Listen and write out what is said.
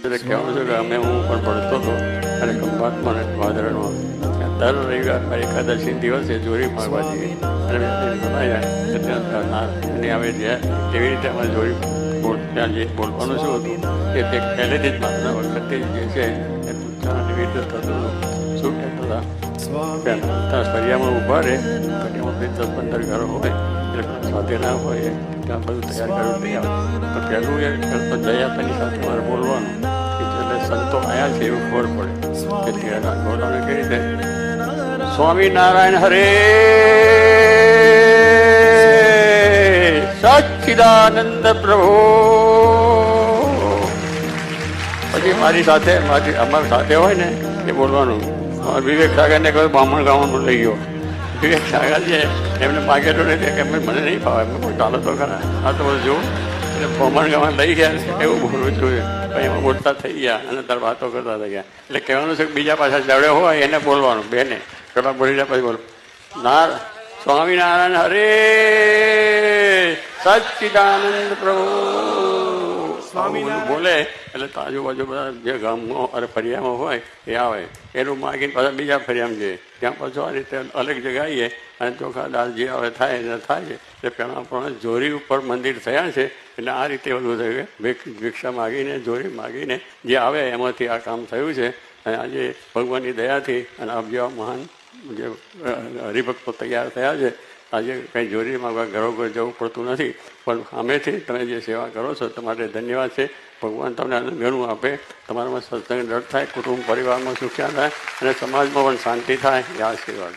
એટલે કહેવાનું છું કે અમે હું પણ ભણતો હતો અને ખંભાતમાં અને ભાદરણમાં દર રવિવાર એકાદશી દિવસે જોરી માગવા જઈએ અને અને આવે તેવી રીતે અમે જોરી ત્યાં જે બોલવાનું શું હતું કે તે પહેલેથી જ મારા વખતે જે છે એ એવી રીતે થતું શું કહેતા હતા ફરિયામાં ઊભા રહે ફરિયામાં 10-15 ઘરો હોય એટલે સાથે ના હોય ત્યાં બધું તૈયાર કર્યું તો પહેલું એ દયાતાની સાથે મારે બોલવાનું એટલે સંતો આવ્યા છે એવું ખબર પડે કે બોલવાનું કઈ રીતે સ્વામિનારાયણ હરે સચ્ચિદાનંદ પ્રભુ. પછી મારી સાથે અમારી સાથે હોય ને એ બોલવાનું. વિવેક સાગરને કહ્યું બ્રાહ્મણ ગાવાનું લઈ ગયો. વિવેક સાગર છે એમને માગેલું નથી કે મને નહીં ફાવે ચાલો તો ખરા આ તો બધું જોવું એટલે બ્રાહ્મણ ગાવાનું લઈ ગયા એવું બોલવું જોઈએ. પછી એમાં બોલતા થઈ ગયા અને તાર વાતો કરતા થઈ ગયા. એટલે કહેવાનું છે કે બીજા પાછા જડે હોય એને બોલવાનું બેને પેલા બોલી જાય પછી બોલ સ્વામિનારાયણ હરે સચ્ચિદાનંદ પ્રભુ બોલે એટલે આજુબાજુ બધા જે ગામમાં અને ફરિયામાં હોય એ આવે એનું માગીને પાછા બીજા ફરિયામાં જઈએ ત્યાં પાછું આ રીતે અલગ જગ્યાએ આવીએ અને ચોખા દાસ જે હવે થાય એને થાય એટલે પહેલાં પણ જોરી ઉપર મંદિર થયા છે એટલે આ રીતે બધું થયું કે ભિક્ષા માગીને જોરી માગીને જે આવે એમાંથી આ કામ થયું છે. અને આજે ભગવાનની દયાથી અને આપ જેવા મહાન જે હરિભક્તો તૈયાર થયા છે આજે કંઈ જોરી માગવા ઘરો ઘર જવું પડતું નથી પણ સામેથી તમે જે સેવા કરો છો તમારે ધન્યવાદ છે. ભગવાન તમને ઘણું આપે, તમારામાં સત્સંગ દૃઢ થાય, કુટુંબ પરિવારમાં સુખ્યા થાય અને સમાજમાં પણ શાંતિ થાય એ આશીર્વાદ.